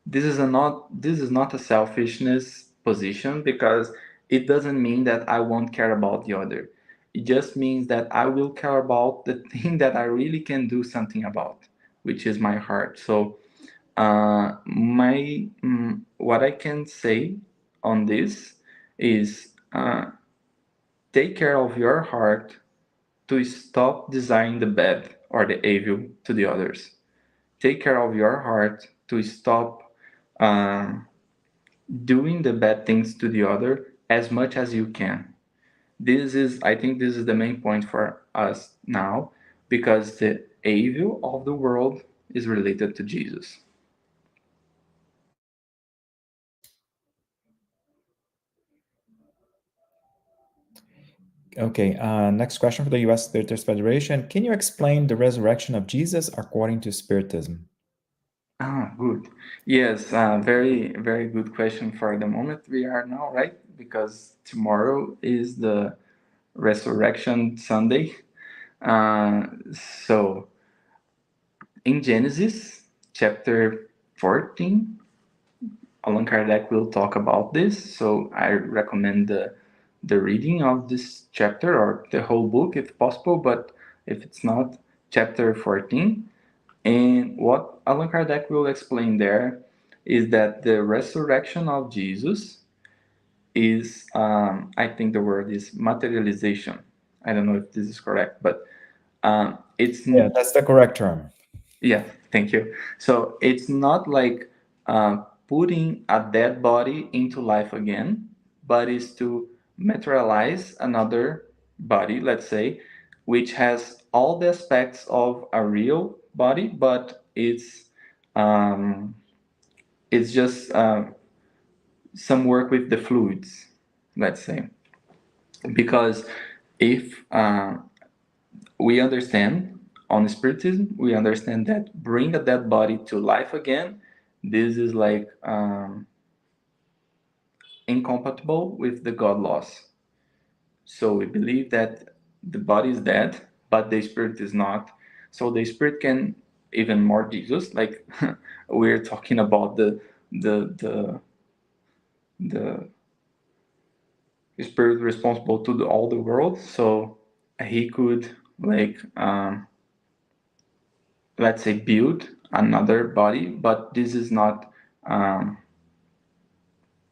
Speaker 2: This is not a selfishness position, because it doesn't mean that I won't care about the other. It just means that I will care about the thing that I really can do something about, which is my heart. So my what I can say on this is, take care of your heart to stop desiring the bad or the evil to the others. Take care of your heart to stop um, doing the bad things to the other as much as you can. I think this is the main point for us now, because the evil of the world is related to Jesus.
Speaker 1: Okay, next question for the U.S. Spiritist Federation. Can you explain the resurrection of Jesus according to Spiritism?
Speaker 2: Ah, good. Yes, very, very good question for the moment we are now, right? Because tomorrow is the Resurrection Sunday. Uh, so, in Genesis chapter 14, Allan Kardec will talk about this. So, I recommend the reading of this chapter or the whole book if possible, but if it's not, chapter 14. And what Allan Kardec will explain there is that the resurrection of Jesus is, I think the word is materialization. I don't know if this is correct, but it's
Speaker 1: Yeah, that's the correct term.
Speaker 2: yeah. Thank you. So it's not like putting a dead body into life again, but is to materialize another body, let's say, which has all the aspects of a real body, but um, it's just some work with the fluids, let's say, because if we understand on spiritism, we understand that bring a dead body to life again, this is like incompatible with the God laws. So we believe that the body is dead, but the spirit is not. So the spirit can even more Jesus, like we're talking about the spirit responsible to all the world. So he could like let's say build another body, but this is not um,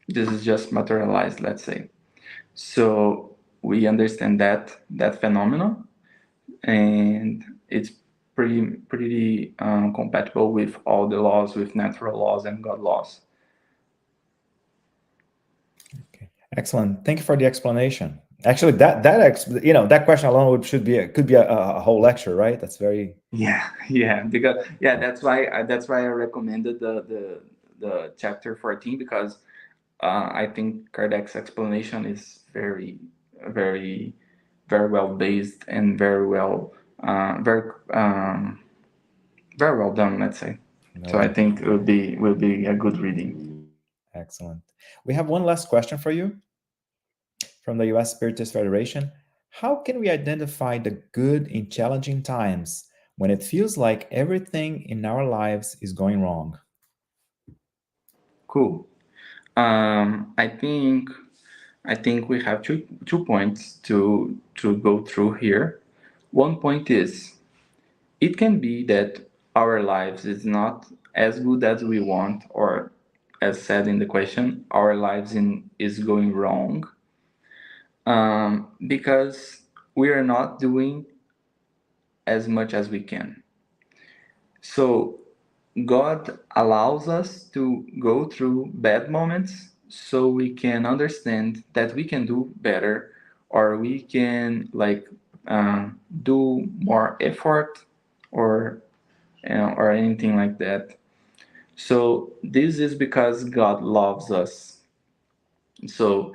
Speaker 2: this is just materialized, let's say. So we understand that phenomenon, and it's pretty compatible with all the laws, with natural laws and God laws.
Speaker 1: Okay, excellent. Thank you for the explanation. Actually, that question alone could be a whole lecture, right? That's very
Speaker 2: Yeah, because that's why I recommended the chapter 14, because I think Kardec's explanation is very, very well based and very well done. Let's say. So I
Speaker 1: noted.
Speaker 2: think it will be a good reading.
Speaker 1: Excellent. We have one last question for you from the U.S. Spiritist Federation. How can we identify the good in challenging times when it feels like everything in our lives is going wrong?
Speaker 2: Cool. I think we have two points to go through here. One point is, it can be that our lives is not as good as we want, or as said in the question, our lives is going wrong, because we are not doing as much as we can. So God allows us to go through bad moments so we can understand that we can do better, or we can do more effort, or or anything like that. So this is because God loves us. So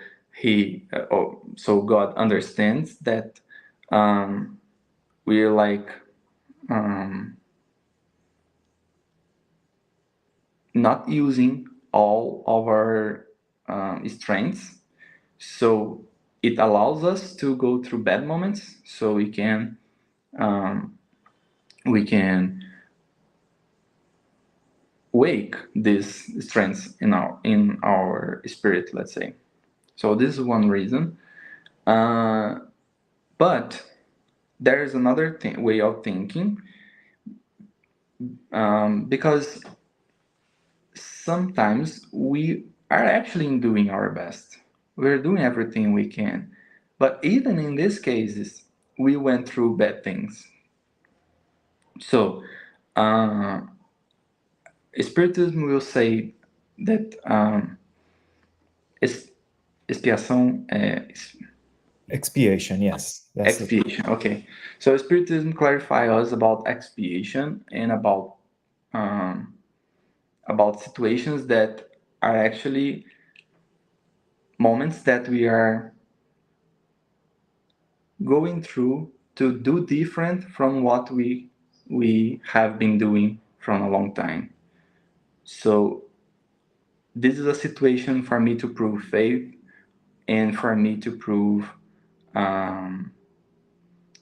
Speaker 2: so God understands that we're um, not using all of our strengths. So it allows us to go through bad moments, so um, we can wake these strengths in our spirit, let's say. So this is one reason. Uh, but there is another way of thinking, because sometimes we are actually doing our best. We're doing everything we can. But even in these cases, we went through bad things. So, uh, Spiritism will say that expiação,
Speaker 1: Expiation, yes, that's it.
Speaker 2: expiation. Okay. So, Spiritism clarify us about expiation and about situations that are actually moments that we are going through to do different from what we have been doing from a long time. So this is a situation for me to prove faith, and for me um,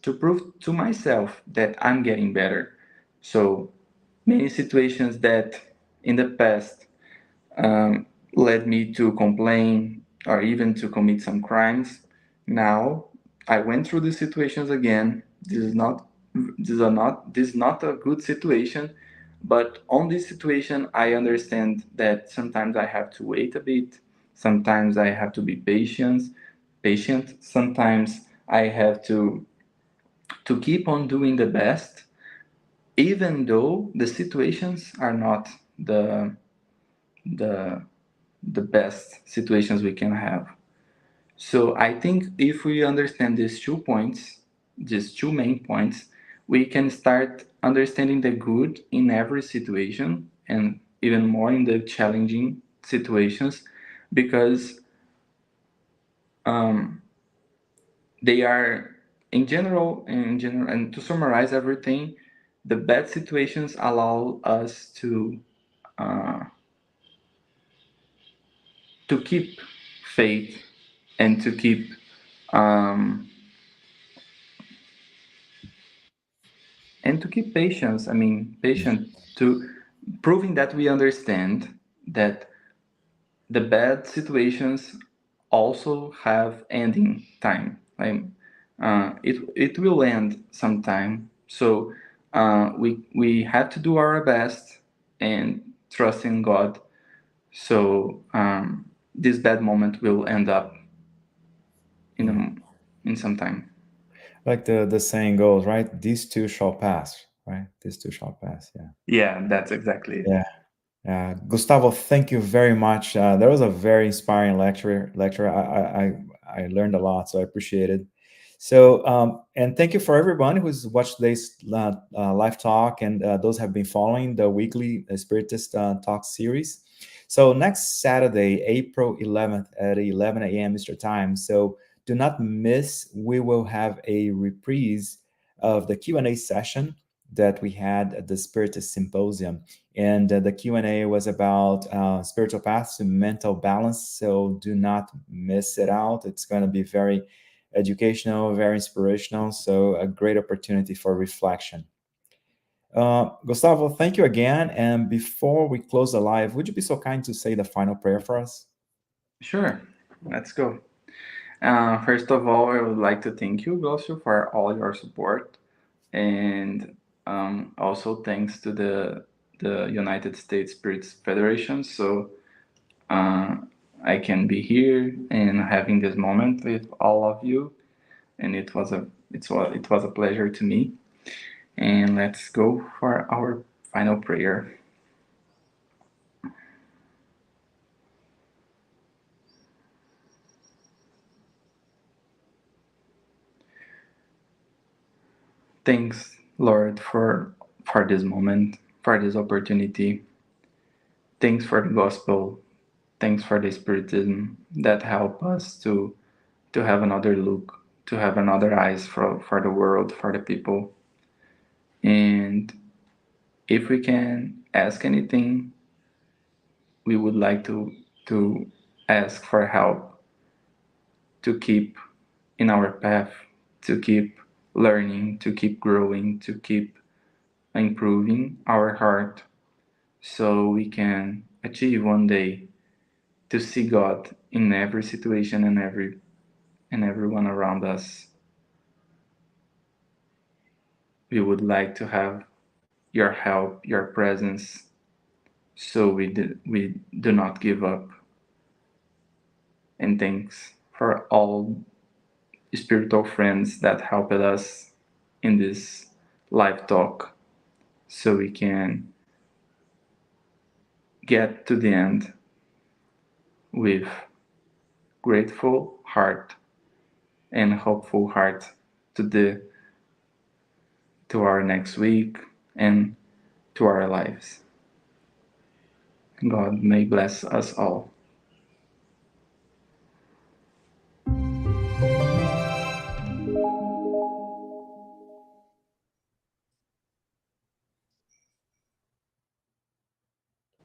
Speaker 2: to prove to myself that I'm getting better. So many situations that in the past led me to complain or even to commit some crimes. Now I went through these situations again. This is not a good situation, but on this situation I understand that sometimes I have to wait a bit. Sometimes I have to be patient. Sometimes I have to keep on doing the best, even though the situations are not the the best situations we can have. So I think if we understand these 2 points, these two main points, we can start understanding the good in every situation, and even more in the challenging situations, because um, they are in general, and to summarize everything, the bad situations allow us uh, to keep faith, and to keep um, patience. I mean, patient, to proving that we understand that the bad situations also have ending time. Like it will end sometime. So we have to do our best and trust in God. So this bad moment will end up in
Speaker 1: Yeah.
Speaker 2: in some time.
Speaker 1: Like the saying goes, right? These two shall pass, right? These two shall pass. Yeah.
Speaker 2: Yeah, that's exactly it.
Speaker 1: Yeah. Gustavo, thank you very much. That was a very inspiring lecture. I learned a lot, so I appreciate it. So, and thank you for everyone who's watched today's live talk, and those have been following the weekly Spiritist talk series. So next Saturday, April 11th at 11 a.m. Eastern Time. So do not miss. We will have a reprise of the Q&A session that we had at the Spiritist Symposium, and the Q&A was about spiritual paths to mental balance. So do not miss it out. It's going to be very educational, very inspirational. So a great opportunity for reflection. Gustavo, thank you again. And before we close the live, would you be so kind to say the final prayer for us?
Speaker 2: Sure, let's go. First of all, I would like to thank you, Gosio, for all your support, and also thanks to the United States Spirits Federation. So uh, I can be here and having this moment with all of you, and it was a pleasure to me. And let's go for our final prayer. Thanks, Lord, for this moment, for this opportunity. Thanks for the gospel. Thanks for the spiritism that help us to have another look, to have another eyes for the world, for the people. And if we can ask anything, we would like to ask for help to keep in our path, to keep learning, to keep growing, to keep improving our heart so we can achieve one day to see God in every situation and everyone around us. We would like to have your help, your presence, so we do not give up. And thanks for all spiritual friends that helped us in this live talk so we can get to the end with grateful heart and hopeful heart to the to our next week and to our lives. God may bless us all.